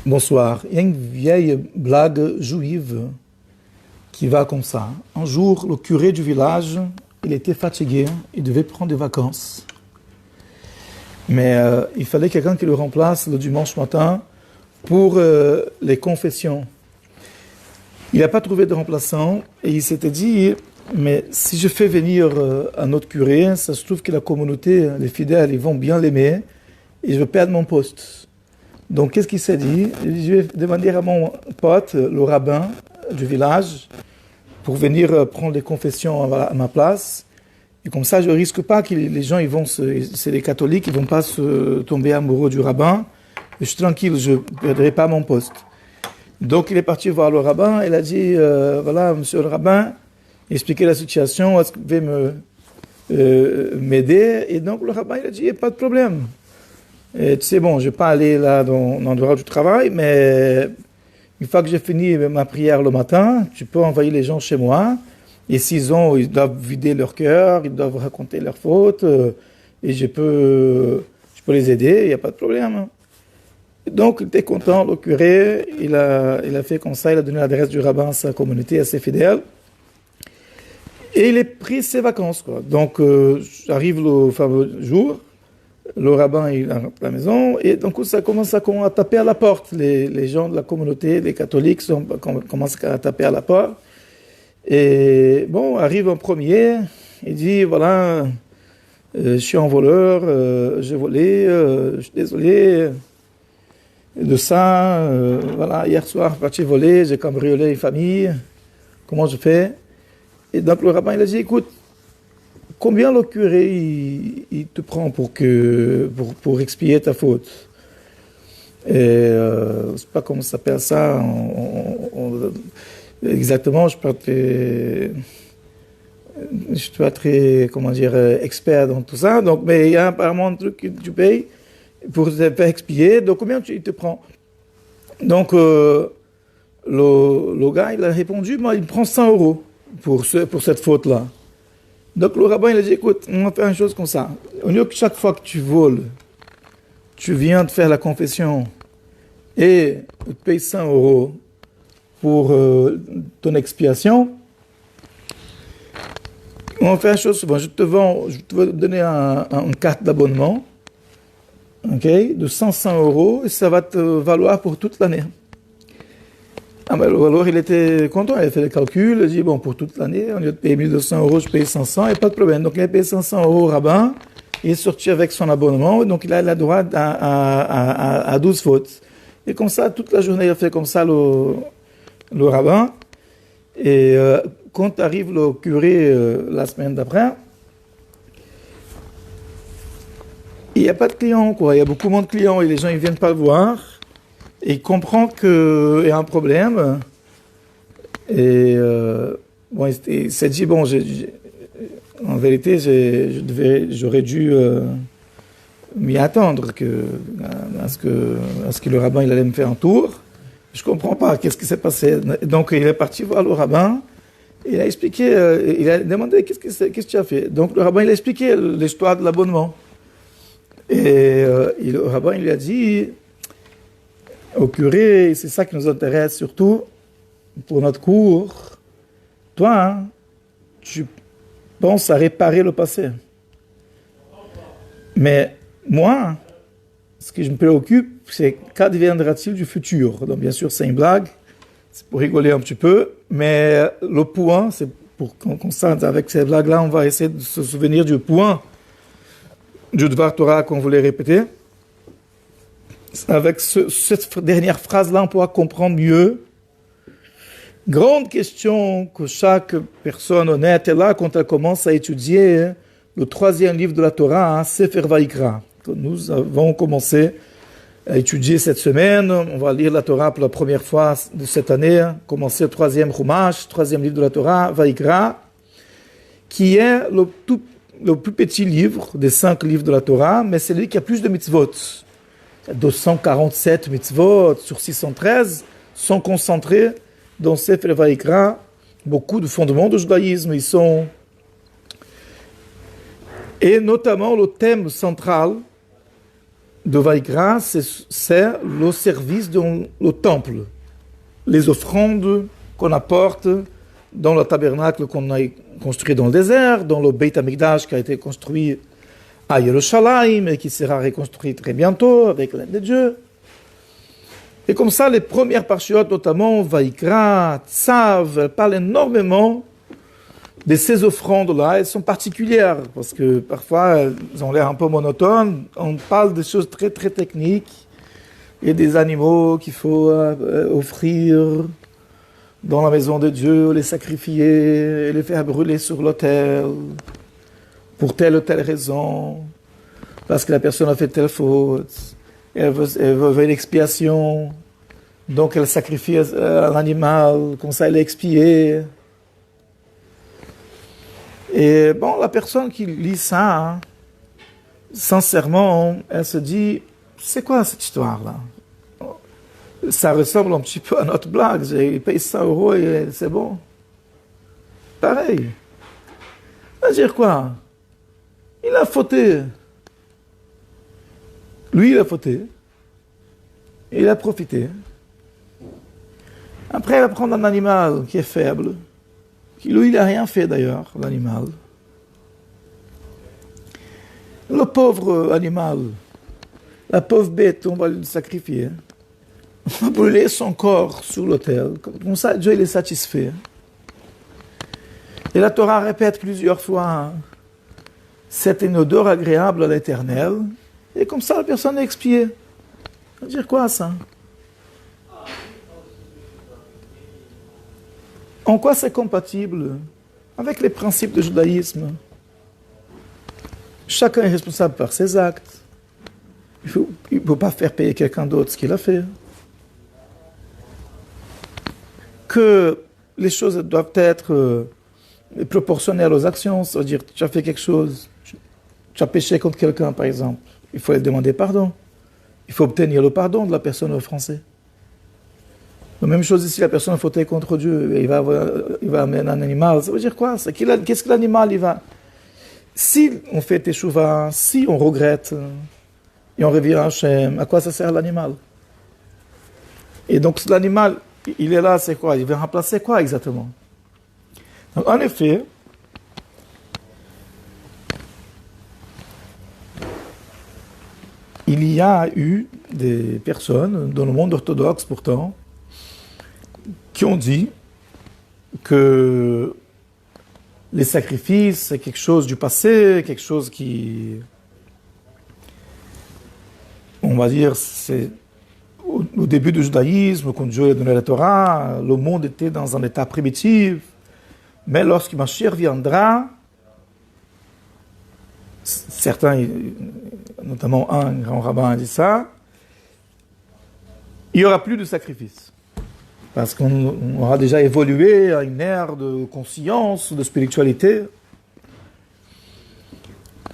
Bonsoir. Il y a une vieille blague juive qui va comme ça. Un jour, le curé du village, il était fatigué, il devait prendre des vacances. Mais il fallait quelqu'un qui le remplace le dimanche matin pour les confessions. Il n'a pas trouvé de remplaçant et il s'était dit, mais si je fais venir un autre curé, ça se trouve que la communauté, les fidèles, ils vont bien l'aimer et je vais perdre mon poste. Donc, qu'est-ce qu'il s'est dit? Je vais demander à mon pote, le rabbin du village, pour venir prendre les confessions à ma place. Et comme ça, je ne risque pas que les gens, c'est les catholiques, ils ne vont pas se tomber amoureux du rabbin. Et je suis tranquille, je ne perdrai pas mon poste. Donc, il est parti voir le rabbin. Il a dit, voilà, monsieur le rabbin, expliquez la situation, est-ce que vous pouvez m'aider? Et donc, le rabbin, il a dit, il n'y a pas de problème. Et tu sais, bon, je ne vais pas aller là dans l'endroit du travail, mais une fois que j'ai fini ma prière le matin, tu peux envoyer les gens chez moi. Et ils doivent vider leur cœur, ils doivent raconter leurs fautes, et je peux les aider, il n'y a pas de problème. Donc, il était content, le curé, il a fait comme ça, il a donné l'adresse du rabbin à sa communauté, à ses fidèles. Et il a pris ses vacances, quoi. Donc, arrive le fameux jour. Le rabbin il est à la maison et donc ça commence à taper à la porte. Les gens de la communauté, les catholiques commencent à taper à la porte. Et bon, arrive un premier, il dit voilà, je suis un voleur, j'ai volé, je suis désolé de ça. Voilà, hier soir, je suis parti voler, j'ai cambriolé une famille, comment je fais? Et donc le rabbin il a dit écoute, combien le curé il te prend pour expier ta faute? Et je ne sais pas comment ça s'appelle ça. Exactement, je suis pas très, comment dire, expert dans tout ça. Donc, mais il y a apparemment un truc que tu payes pour te faire expier. Donc, combien il te prend? Donc, le gars, il a répondu, moi, il me prend 100 euros pour cette faute-là. Donc le rabbin il a dit, écoute, on va faire une chose comme ça. Au lieu que chaque fois que tu voles, tu viens de faire la confession et tu payes 100 euros pour ton expiation, on va faire une chose, bon, je te vais donner une carte d'abonnement, okay, de 100 euros et ça va te valoir pour toute l'année. Ah ben, alors il était content, il a fait les calculs, il a dit bon pour toute l'année, au lieu de payer 1200 euros, je paye 500 et pas de problème. Donc il a payé 500 euros au rabbin, il est sorti avec son abonnement, donc il a le droit à 12 fautes. Et comme ça, toute la journée, il a fait comme ça le rabbin. Et quand arrive le curé la semaine d'après, il n'y a pas de clients, quoi. Il y a beaucoup moins de clients et les gens ils viennent pas le voir. Et il comprend qu'il y a un problème. Et bon, il s'est dit, bon, en vérité, j'aurais dû m'y attendre à ce que le rabbin il allait me faire un tour. Je ne comprends pas, qu'est-ce qui s'est passé? Donc, il est parti voir le rabbin. Il a expliqué, il a demandé, qu'est-ce que tu as fait? Donc, le rabbin, il a expliqué l'histoire de l'abonnement. Et le rabbin, il lui a dit... Au curé, c'est ça qui nous intéresse surtout pour notre cours. Toi, tu penses à réparer le passé. Mais moi, ce qui me préoccupe, c'est qu'adviendra-t-il du futur? Donc bien sûr, c'est une blague, c'est pour rigoler un petit peu, mais le point, c'est pour qu'on constate avec ces blagues-là, on va essayer de se souvenir du point du Dvar Torah qu'on voulait répéter. Avec cette dernière phrase-là, on pourra comprendre mieux. Grande question que chaque personne honnête est là quand elle commence à étudier le 3e livre de la Torah, Sefer Vayikra. Nous avons commencé à étudier cette semaine. On va lire la Torah pour la première fois de cette année, commencer le 3e Chumash, 3e livre de la Torah, Vayikra, qui est le plus petit livre des 5 livres de la Torah, mais c'est lui qui a plus de mitzvot. 247 mitzvot sur 613 sont concentrés dans Sefer Vayikra. Beaucoup de fondements du judaïsme ils sont. Et notamment le thème central de Vaikra, c'est le service dans le temple, les offrandes qu'on apporte dans le tabernacle qu'on a construit dans le désert, dans le Beit HaMikdash qui a été construit à Yerushalayim et qui sera reconstruit très bientôt avec l'aide de Dieu. Et comme ça, les premières parchiotes, notamment Vaikra, Tzav, elles parlent énormément de ces offrandes-là. Elles sont particulières parce que parfois elles ont l'air un peu monotones. On parle de choses très très techniques et des animaux qu'il faut offrir dans la maison de Dieu, les sacrifier, les faire brûler sur l'autel pour telle ou telle raison, parce que la personne a fait telle faute, elle veut une expiation, donc elle sacrifie un animal, comme ça elle est expiée. Et bon, la personne qui lit ça, sincèrement, elle se dit, c'est quoi cette histoire-là? Ça ressemble un petit peu à notre blague, il paye 100 euros et c'est bon. Pareil. Ça veut dire quoi? Il a fauté. Lui, il a fauté. Et il a profité. Après, il va prendre un animal qui est faible, qui lui, il n'a rien fait d'ailleurs, l'animal. Le pauvre animal, la pauvre bête, on va le sacrifier. On va brûler son corps sur l'autel. Comme ça, Dieu il est satisfait. Et la Torah répète plusieurs fois, c'est une odeur agréable à l'Éternel. Et comme ça, la personne est expiée. Ça veut dire quoi, ça? En quoi c'est compatible avec les principes du judaïsme? Chacun est responsable par ses actes. Il ne peut pas faire payer quelqu'un d'autre ce qu'il a fait. Que les choses doivent être proportionnelles aux actions, c'est-à-dire tu as fait quelque chose, tu as péché contre quelqu'un par exemple, il faut lui demander pardon, il faut obtenir le pardon de la personne offensée. La même chose ici, la personne a fauté contre Dieu, il va amener un animal, ça veut dire quoi? Qu'est-ce que l'animal il va... Si on fait teshuva, si on regrette et on revient à Hachem, à quoi ça sert l'animal? Et donc l'animal, il est là, c'est quoi? Il va remplacer quoi exactement? Donc, en effet, il y a eu des personnes dans le monde orthodoxe pourtant qui ont dit que les sacrifices c'est quelque chose du passé, quelque chose qui, on va dire, c'est au début du judaïsme, quand Dieu a donné la Torah, le monde était dans un état primitif. Mais lorsque Mashiach viendra, certains, notamment un grand rabbin a dit ça, il n'y aura plus de sacrifice. Parce qu'on aura déjà évolué à une ère de conscience, de spiritualité.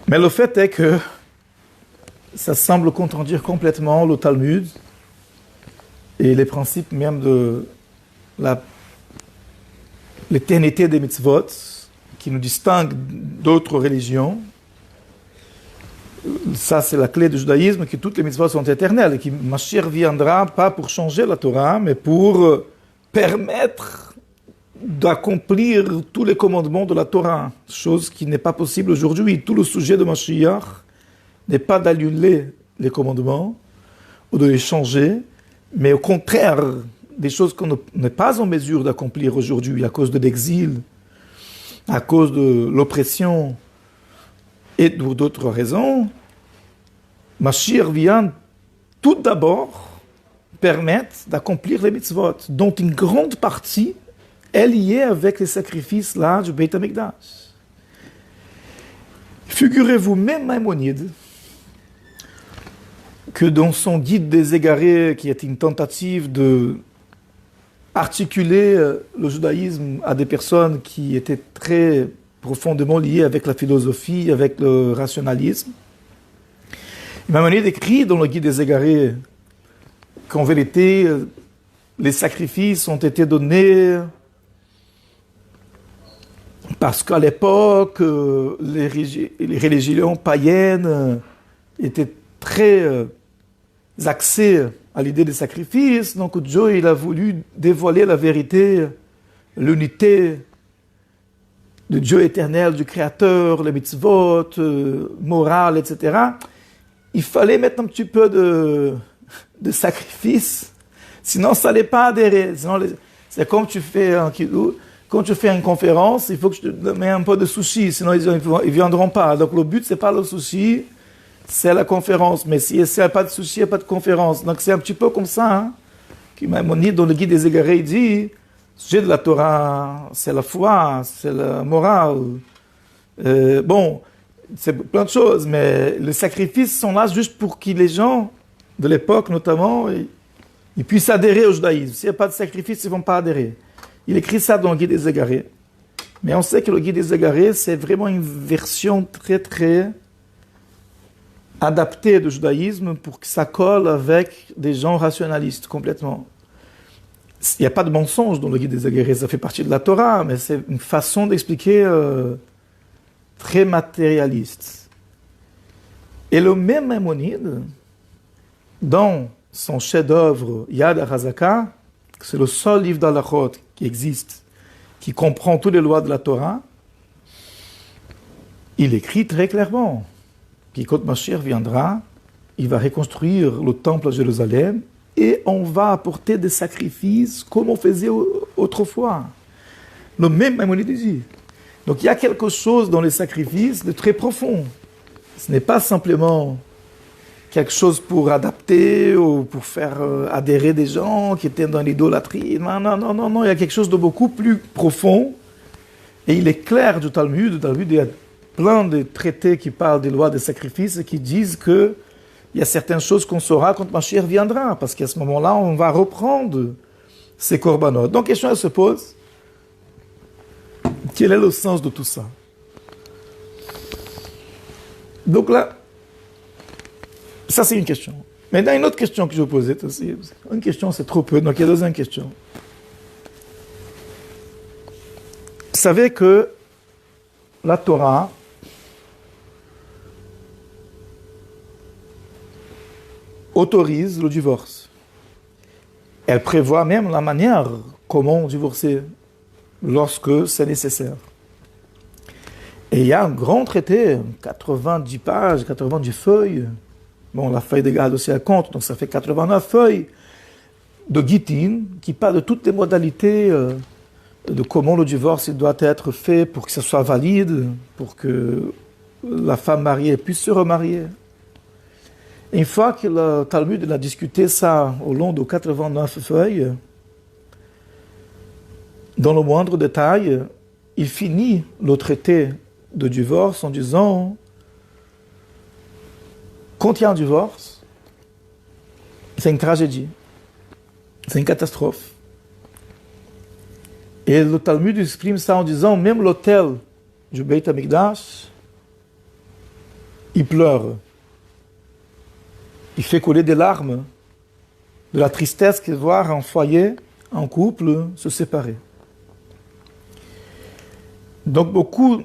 Mais le fait est que ça semble contredire complètement le Talmud et les principes même de l'éternité des mitzvot, qui nous distinguent d'autres religions. Ça, c'est la clé du judaïsme, que toutes les mitzvot sont éternelles, et que Mashiach viendra pas pour changer la Torah, mais pour permettre d'accomplir tous les commandements de la Torah, chose qui n'est pas possible aujourd'hui. Tout le sujet de Mashiach n'est pas d'annuler les commandements ou de les changer, mais au contraire, des choses qu'on n'est pas en mesure d'accomplir aujourd'hui à cause de l'exil, à cause de l'oppression et pour d'autres raisons, Mashiach vient tout d'abord permettre d'accomplir les mitzvot, dont une grande partie est liée avec les sacrifices là du Beit HaMikdash. Figurez-vous, même Maïmonide, que dans son guide des égarés, qui est une tentative de articuler le judaïsme à des personnes qui étaient très profondément liées avec la philosophie, avec le rationalisme, Maïmonide écrit dans le guide des égarés qu'en vérité, les sacrifices ont été donnés parce qu'à l'époque, les religions païennes étaient très accès à l'idée des sacrifices. Donc Dieu, il a voulu dévoiler la vérité, l'unité de Dieu éternel, du Créateur, les mitzvot, morale, etc. Il fallait mettre un petit peu de sacrifice, sinon ça n'allait pas adhérer. Sinon, c'est comme quand tu fais une conférence, il faut que tu te mets un peu de sushi, sinon ils ne viendront pas. Donc le but, c'est pas le sushi, c'est la conférence. Mais s'il n'y a pas de sushi, il n'y a pas de conférence. Donc c'est un petit peu comme ça, hein, que Maïmonide, dans le Guide des Égarés, il dit, le sujet de la Torah, c'est la foi, c'est la morale. Bon, c'est plein de choses, mais les sacrifices sont là juste pour que les gens de l'époque, notamment, ils puissent adhérer au judaïsme. S'il n'y a pas de sacrifice, ils ne vont pas adhérer. Il écrit ça dans le Guide des Égarés. Mais on sait que le Guide des Égarés, c'est vraiment une version très, très adaptée du judaïsme pour que ça colle avec des gens rationalistes complètement. Il n'y a pas de mensonge dans le Guide des Égarés, ça fait partie de la Torah, mais c'est une façon d'expliquer très matérialiste. Et le même Maïmonide, dans son chef-d'œuvre Yad HaChazaka, c'est le seul livre d'Halachot qui existe, qui comprend toutes les lois de la Torah, il écrit très clairement que quand Mashiach viendra, il va reconstruire le temple à Jérusalem et on va apporter des sacrifices comme on faisait autrefois. Le même Maïmonide dit. Donc il y a quelque chose dans les sacrifices de très profond. Ce n'est pas simplement quelque chose pour adapter ou pour faire adhérer des gens qui étaient dans l'idolâtrie. Non, il y a quelque chose de beaucoup plus profond. Et il est clair du Talmud, il y a plein de traités qui parlent des lois des sacrifices et qui disent qu'il y a certaines choses qu'on saura quand Mashiach viendra, parce qu'à ce moment-là, on va reprendre ces korbanot. Donc, question elle se pose, quel est le sens de tout ça? Donc là, ça, c'est une question. Maintenant, une autre question que je posais aussi. Une question, c'est trop peu, donc il y a deux questions. Vous savez que la Torah autorise le divorce. Elle prévoit même la manière comment divorcer lorsque c'est nécessaire. Et il y a un grand traité, 90 pages, 90 feuilles. Bon, la feuille de garde aussi à compte, donc ça fait 89 feuilles de Gittin qui parle de toutes les modalités de comment le divorce doit être fait pour que ce soit valide, pour que la femme mariée puisse se remarier. Et une fois que le Talmud a discuté ça au long de 89 feuilles, dans le moindre détail, il finit le traité de divorce en disant: quand il y a un divorce, c'est une tragédie, c'est une catastrophe. Et le Talmud exprime ça en disant, même l'autel du Beit HaMikdash, il pleure. Il fait couler des larmes de la tristesse qu'il voit un foyer, un couple se séparer. Donc beaucoup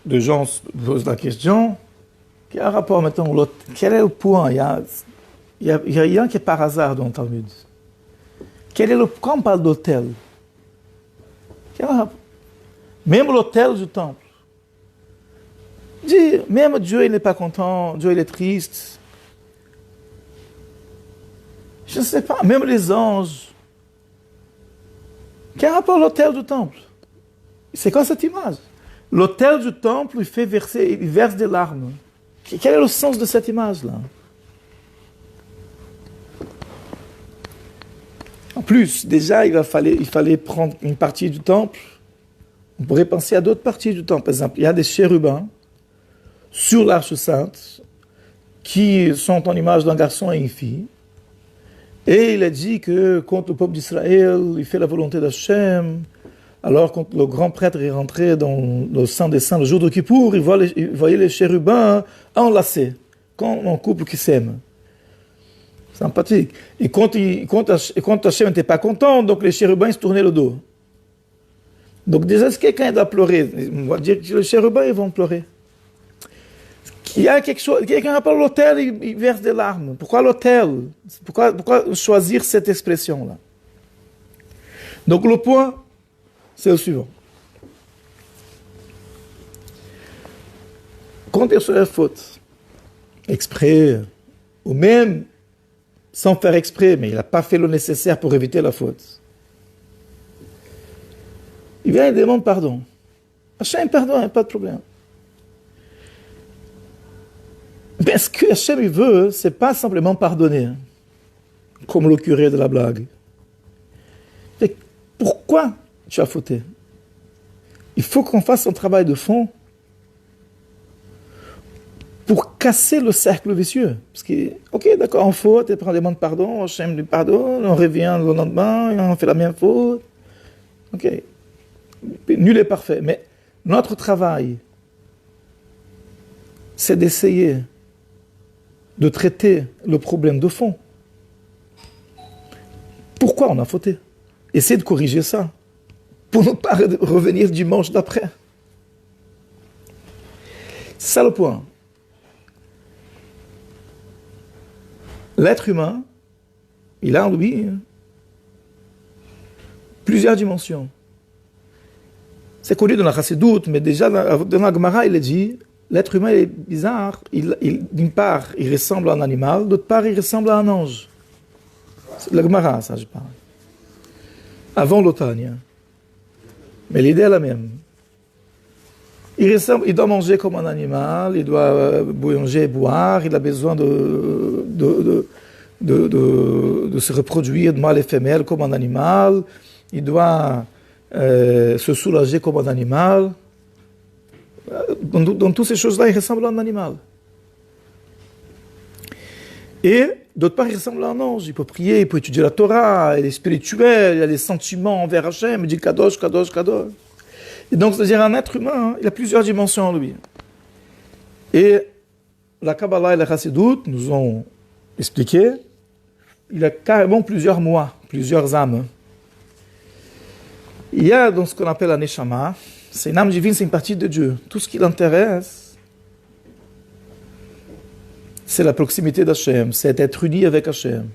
de gens se posent la question, quel rapport maintenant, quel est le point? Il y a rien qui est par hasard dans le Talmud. Quand on parle d'autel, même l'autel du temple, dit, même Dieu il n'est pas content, Dieu il est triste. Je ne sais pas, même les anges. Quel rapport l'autel du temple? C'est quoi cette image? L'autel du temple, il verse des larmes. Quel est le sens de cette image-là? En plus, déjà, il fallait prendre une partie du temple. On pourrait penser à d'autres parties du temple. Par exemple, il y a des chérubins sur l'Arche Sainte qui sont en image d'un garçon et une fille. Et il a dit que quand le peuple d'Israël il fait la volonté d'Hachem, alors quand le grand prêtre est rentré dans le Saint des Saints le jour de Kippour, il voyait les chérubins enlacés, comme un couple qui s'aime. Sympathique. Et quand Hachem n'était pas content, donc les chérubins ils se tournaient le dos. Donc déjà, si quelqu'un doit pleurer, on va dire que les chérubins ils vont pleurer. Il y a quelque chose, quelqu'un appelle l'autel, il verse des larmes. Pourquoi l'autel? Pourquoi choisir cette expression-là? Donc le point, c'est le suivant. Quand il y a sur la faute, exprès, ou même sans faire exprès, mais il n'a pas fait le nécessaire pour éviter la faute, il vient et demande pardon. Hachem pardonne, pas de problème. Mais ce que Hachem veut, c'est pas simplement pardonner, comme le curé de la blague. Mais pourquoi tu as fauté? Il faut qu'on fasse un travail de fond pour casser le cercle vicieux. Parce que, ok, d'accord, on faute, et on demande pardon, Hachem lui pardonne, on revient le lendemain, et on fait la même faute. Ok. Nul est parfait. Mais notre travail, c'est d'essayer de traiter le problème de fond. Pourquoi on a fauté? Essayez de corriger ça, pour ne pas revenir dimanche d'après. C'est ça le point. L'être humain, il a en lui plusieurs dimensions. C'est connu dans la Chassidoute, mais déjà dans la Gemara, il est dit, l'être humain est bizarre. D'une part, il ressemble à un animal, d'autre part, il ressemble à un ange. C'est la Gemara, ça, je parle. Avant l'automne. Mais l'idée est la même. Il doit manger comme un animal, il doit manger et boire, il a besoin de se reproduire de mâle et femelle comme un animal, il doit se soulager comme un animal. Dans toutes ces choses-là, il ressemble à un animal. Et d'autre part, il ressemble à un ange. Il peut prier, il peut étudier la Torah, il est spirituel, il a des sentiments envers Hachem, il dit Kadosh, Kadosh, Kadosh. Et donc, c'est-à-dire un être humain, il a plusieurs dimensions en lui. Et la Kabbalah et la Chassidut nous ont expliqué, il a carrément plusieurs moi, plusieurs âmes. Il y a dans ce qu'on appelle la Neshama, c'est une âme divine, c'est une partie de Dieu. Tout ce qui l'intéresse, c'est la proximité d'Hachem, c'est être uni avec Hachem.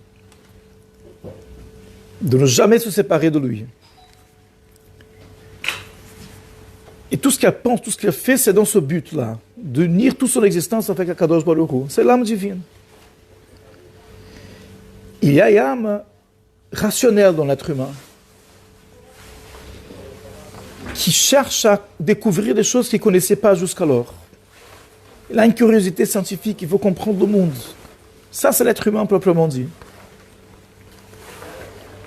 De ne jamais se séparer de lui. Et tout ce qu'elle pense, tout ce qu'elle fait, c'est dans ce but-là, d'unir toute son existence avec Akadosh Baruch Hu. C'est l'âme divine. Il y a une âme rationnelle dans l'être humain, qui cherche à découvrir des choses qu'il ne connaissait pas jusqu'alors. Il a une curiosité scientifique, il veut comprendre le monde. Ça, c'est l'être humain proprement dit.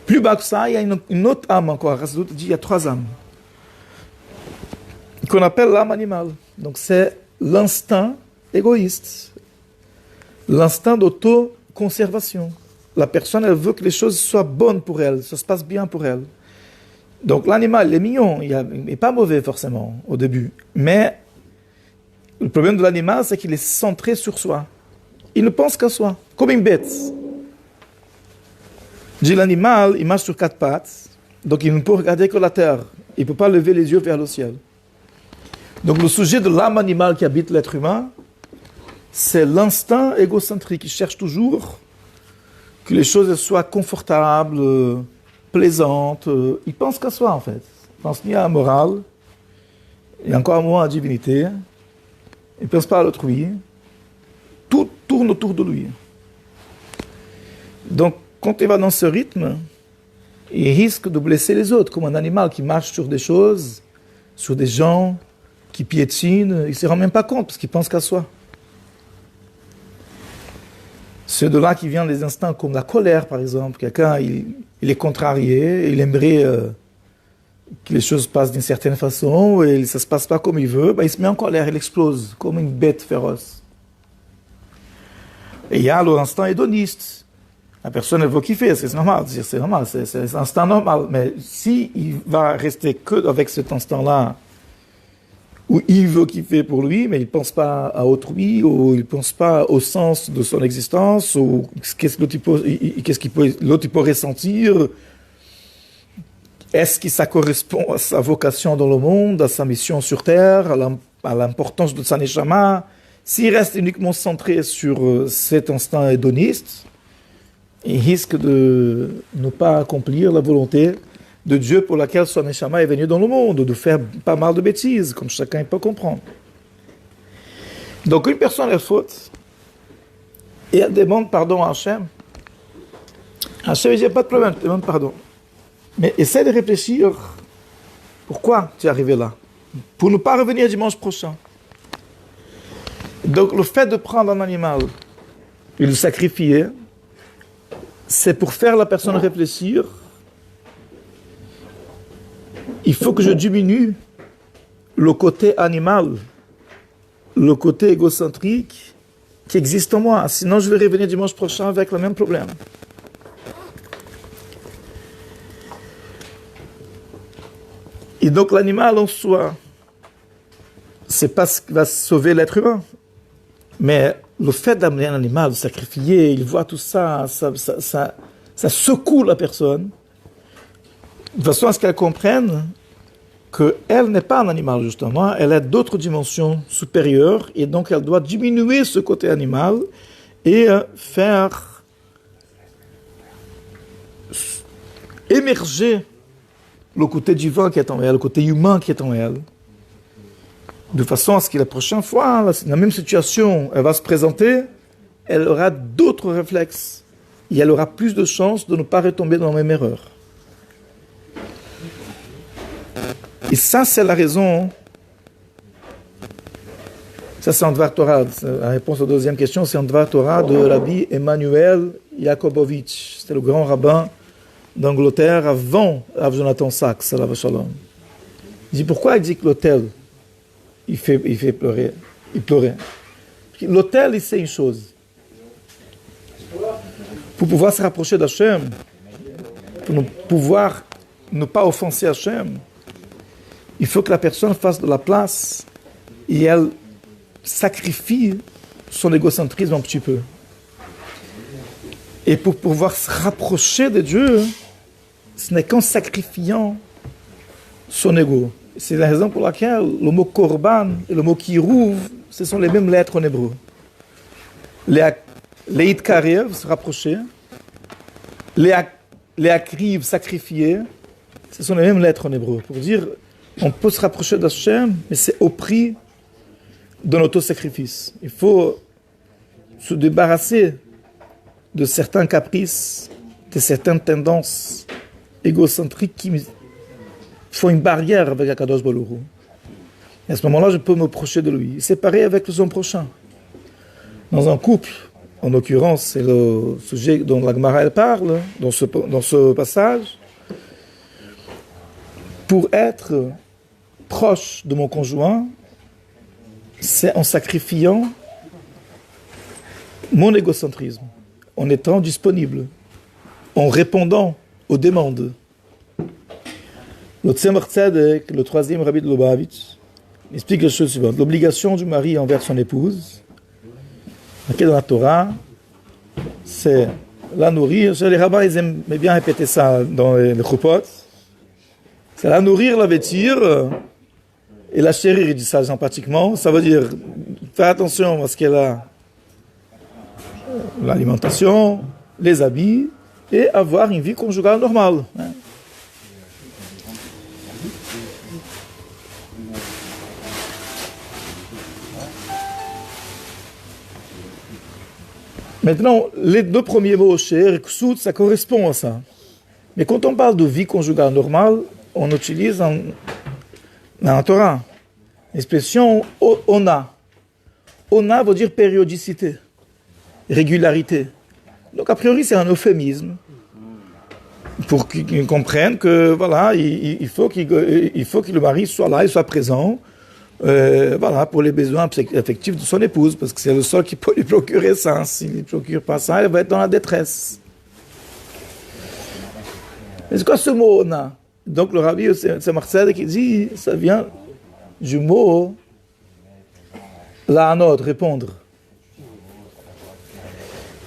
Plus bas que ça, il y a une autre âme encore. Rasdout dit il y a 3 âmes, qu'on appelle l'âme animale. Donc c'est l'instinct égoïste, l'instinct d'autoconservation. La personne, elle veut que les choses soient bonnes pour elle, ça se passe bien pour elle. Donc l'animal, il est mignon, il n'est pas mauvais forcément au début. Mais le problème de l'animal, c'est qu'il est centré sur soi. Il ne pense qu'à soi, comme une bête. Dit l'animal, il marche sur 4 pattes, donc il ne peut regarder que la terre. Il ne peut pas lever les yeux vers le ciel. Donc le sujet de l'âme animale qui habite l'être humain, c'est l'instinct égocentrique. Il cherche toujours que les choses soient confortables, plaisantes. Il pense qu'à soi en fait. Il pense ni à la morale, et encore moins à la divinité. Il ne pense pas à l'autrui. Tout tourne autour de lui. Donc quand il va dans ce rythme, il risque de blesser les autres, comme un animal qui marche sur des choses, sur des gens, qui piétine, il ne se rend même pas compte parce qu'il pense qu'à soi. C'est de là qui vient des instincts comme la colère, par exemple. Quelqu'un, il est contrarié, il aimerait que les choses passent d'une certaine façon, et ça ne se passe pas comme il veut, il se met en colère, il explose, comme une bête féroce. Et il y a l'instinct hédoniste. La personne, elle veut kiffer, c'est normal, c'est normal, c'est un instinct normal. Mais s'il va rester que avec cet instinct-là, où il veut kiffer pour lui, mais il ne pense pas à autrui, ou il ne pense pas au sens de son existence, ou qu'est-ce que l'autre peut ressentir. Est-ce que ça correspond à sa vocation dans le monde, à sa mission sur Terre, à l'importance de sa neshama? S'il reste uniquement centré sur cet instinct hédoniste, il risque de ne pas accomplir la volonté de Dieu pour laquelle son neshama est venu dans le monde, de faire pas mal de bêtises, comme chacun peut comprendre. Donc une personne elle faute, et elle demande pardon à Hachem. Hachem dit, pas de problème, je te demande pardon. Mais essaie de réfléchir, pourquoi tu es arrivé là? Pour ne pas revenir dimanche prochain. Donc le fait de prendre un animal et le sacrifier, c'est pour faire la personne réfléchir. Il faut que je diminue le côté animal, le côté égocentrique qui existe en moi. Sinon, je vais revenir dimanche prochain avec le même problème. Et donc, l'animal en soi, c'est pas ce qui va sauver l'être humain. Mais le fait d'amener un animal, de sacrifier, il voit tout ça, ça secoue la personne, de façon à ce qu'elle comprenne qu'elle n'est pas un animal, justement, elle a d'autres dimensions supérieures, et donc elle doit diminuer ce côté animal et faire émerger le côté divin qui est en elle, le côté humain qui est en elle, de façon à ce que la prochaine fois, la même situation, elle va se présenter, elle aura d'autres réflexes, et elle aura plus de chances de ne pas retomber dans la même erreur. Et ça, c'est la raison. Ça, c'est en Dvar Torah. La réponse à la deuxième question, c'est en Dvar Torah de Rabbi Emmanuel Jakobowicz. C'était le grand rabbin d'Angleterre avant Rav Jonathan Sachs, Alav Shalom. Il dit, pourquoi il dit que l'autel, il fait pleurer? Il pleurait. L'autel, il sait une chose. Pour pouvoir se rapprocher d'Hachem, pour pouvoir ne pas offenser Hachem, il faut que la personne fasse de la place et elle sacrifie son égocentrisme un petit peu. Et pour pouvoir se rapprocher de Dieu, ce n'est qu'en sacrifiant son ego. C'est la raison pour laquelle le mot korban et le mot kirouv, ce sont les mêmes lettres en hébreu. Les itkarev, se rapprocher, les akriv, sacrifier, ce sont les mêmes lettres en hébreu. Pour dire, on peut se rapprocher d'Hachem, mais c'est au prix d'un autosacrifice. Il faut se débarrasser de certains caprices, de certaines tendances égocentriques qui font une barrière avec Akadosh Baruch Hu. Et à ce moment-là, je peux me approcher de lui. C'est pareil avec son prochain. Dans un couple, en l'occurrence, c'est le sujet dont la Gemara elle parle, dans ce passage, pour être proche de mon conjoint, c'est en sacrifiant mon égocentrisme, en étant disponible, en répondant aux demandes. Le Tzemach Tzedek, le troisième rabbi de Lubavitch, explique la chose suivante. L'obligation du mari envers son épouse, marquée dans la Torah, c'est la nourrir. Les rabbins, ils aiment bien répéter ça dans les chupot. C'est la nourrir, la vêtir et la chérir, il dit ça sympathiquement. Ça veut dire faire attention à ce qu'elle a, l'alimentation, les habits, et avoir une vie conjugale normale. Maintenant, les deux premiers mots, cher et ksut, ça correspond à ça. Mais quand on parle de vie conjugale normale, on utilise dans la Torah l'expression ona. Ona veut dire périodicité, régularité. Donc a priori c'est un euphémisme pour qu'ils comprennent que voilà, il faut que le mari soit là, il soit présent, voilà, pour les besoins affectifs de son épouse, parce que c'est le seul qui peut lui procurer ça. S'il ne lui procure pas ça, elle va être dans la détresse. Mais c'est quoi ce mot ona? Donc le rabbi Tzemach Tzedek qui dit, ça vient du mot la'anot, répondre.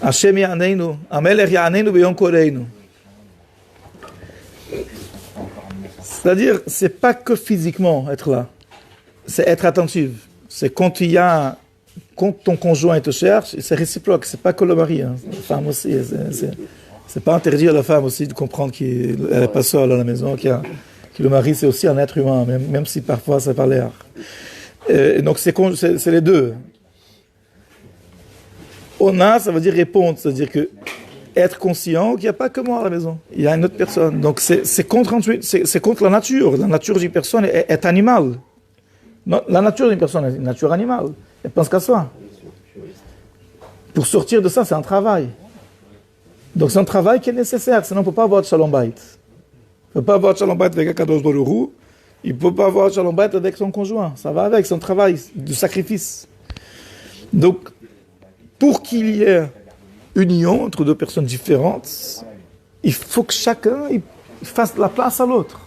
Hashem ya'aneinu, Amelech ya'aneinu beyom koreinu. C'est-à-dire, c'est pas que physiquement être là, c'est être attentif. C'est quand il y a quand ton conjoint te cherche, c'est réciproque, c'est pas que le mari, hein. La femme aussi, c'est pas interdit à la femme aussi de comprendre qu'elle n'est pas seule à la maison, que le mari c'est aussi un être humain, même si parfois ça n'a pas l'air. Donc c'est les deux. Ona, ça veut dire répondre, c'est-à-dire que être conscient qu'il n'y a pas que moi à la maison, il y a une autre personne. Donc c'est contre la nature. La nature d'une personne est animale. Non, la nature d'une personne est une nature animale. Elle pense qu'à soi. Pour sortir de ça, c'est un travail. Donc c'est un travail qui est nécessaire, sinon on ne peut pas avoir de shalom bayit. On ne peut pas avoir de shalom bayit avec Akadosh Baruch Hu, il ne peut pas avoir de shalom bayit avec son conjoint. Ça va avec, c'est un travail de sacrifice. Donc, pour qu'il y ait union entre deux personnes différentes, il faut que chacun il fasse la place à l'autre.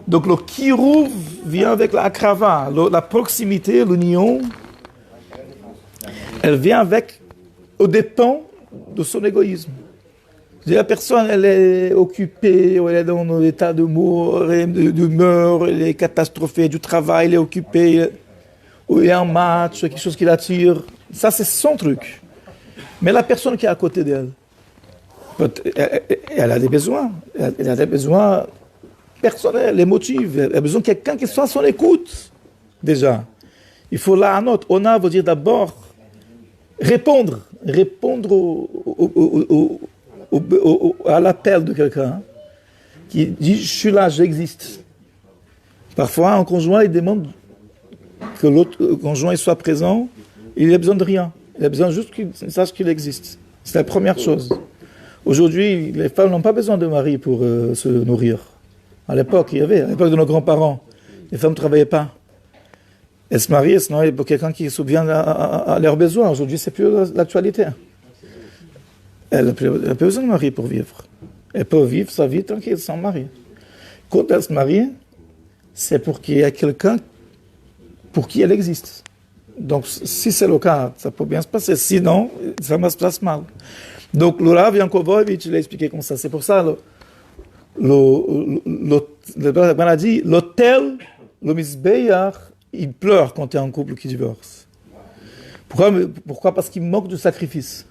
Donc le kirouv vient avec la akrava, la proximité, l'union, elle vient avec, au dépend de son égoïsme. La personne, elle est occupée, ou elle est dans un état d'humeur, elle est catastrophée du travail, elle est occupée, ou il y a un match, quelque chose qui l'attire. Ça, c'est son truc. Mais la personne qui est à côté d'elle, elle a des besoins. Elle a des besoins personnels, émotifs. Elle a besoin de quelqu'un qui soit à son écoute, déjà. Il faut là un autre. Ona veut dire d'abord répondre à l'appel de quelqu'un qui dit « je suis là, j'existe ». Parfois, un conjoint, il demande que l'autre conjoint soit présent, il n'a besoin de rien. Il a besoin juste qu'il sache qu'il existe. C'est la première chose. Aujourd'hui, les femmes n'ont pas besoin de mari pour se nourrir. À l'époque, à l'époque de nos grands-parents, les femmes ne travaillaient pas. Elles se mariaient, sinon il y a quelqu'un qui subvient à leurs besoins. Aujourd'hui, c'est plus l'actualité. Elle n'a pas besoin de mari pour vivre. Elle peut vivre sa vie tranquille, sans mari. Quand elle se marie, c'est pour qu'il y ait quelqu'un pour qui elle existe. Donc, si c'est le cas, ça peut bien se passer. Sinon, ça se passe mal. Donc, le Rav Yankovovitch l'a expliqué comme ça. C'est pour ça, le a dit, l'hôtel, le misbeyach, il pleure quand il y a un couple qui divorce. Pourquoi? Parce qu'il manque du sacrifice.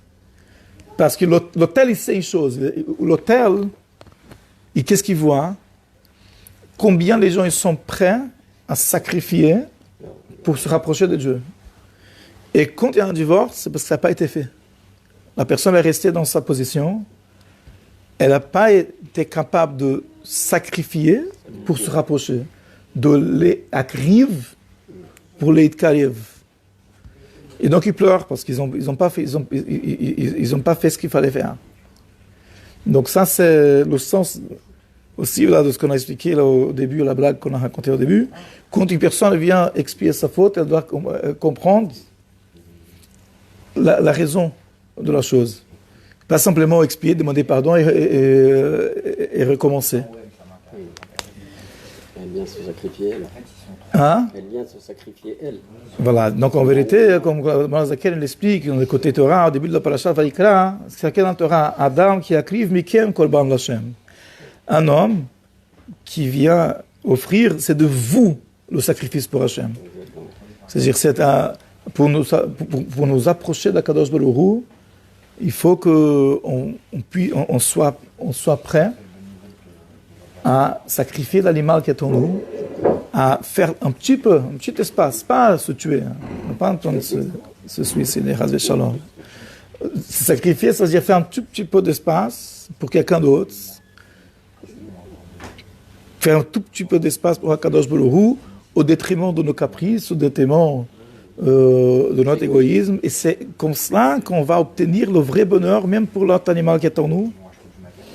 Parce que l'hôtel, il sait une chose. L'hôtel, qu'est-ce qu'il voit? Combien les gens ils sont prêts à sacrifier pour se rapprocher de Dieu. Et quand il y a un divorce, c'est parce que ça n'a pas été fait. La personne est restée dans sa position. Elle n'a pas été capable de sacrifier pour se rapprocher. De l'akriv pour l'eitkariv. Et donc ils pleurent parce qu'ils n'ont pas fait ce qu'il fallait faire. Donc ça c'est le sens aussi là, de ce qu'on a expliqué là, au début, la blague qu'on a racontée au début. Quand une personne vient expier sa faute, elle doit comprendre la raison de la chose. Pas simplement expier, demander pardon et recommencer. Elle vient se sacrifier, elle. Hein? Elle vient se sacrifier, elle. Voilà, donc en vérité, comme Zaken l'explique, dans le côté Torah, au début de la paracha Vayikra, c'est écrit dans Torah, Adam qui akriv mikem korban l'Hashem. Un homme qui vient offrir, c'est de vous le sacrifice pour Hachem. C'est-à-dire, pour nous approcher d'Akadosh Baruch Hu, il faut qu'on soit prêt à sacrifier l'animal qui est en nous, à faire un petit espace, pas se tuer, ne pas entendre se suicider, Chas v'Shalom. Se sacrifier, c'est-à-dire faire un tout petit peu d'espace pour quelqu'un d'autre, faire un tout petit peu d'espace pour Akadosh Baruch Hu, au détriment de nos caprices, au détriment de notre égoïsme. Et c'est comme cela qu'on va obtenir le vrai bonheur, même pour l'autre animal qui est en nous.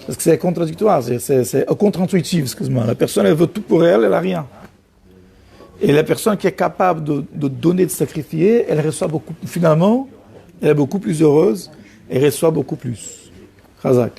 Parce que c'est contradictoire, c'est contre-intuitif, excuse-moi. La personne, elle veut tout pour elle, elle n'a rien. Et la personne qui est capable de donner, de sacrifier, elle reçoit beaucoup, finalement, elle est beaucoup plus heureuse et reçoit beaucoup plus. Chazak.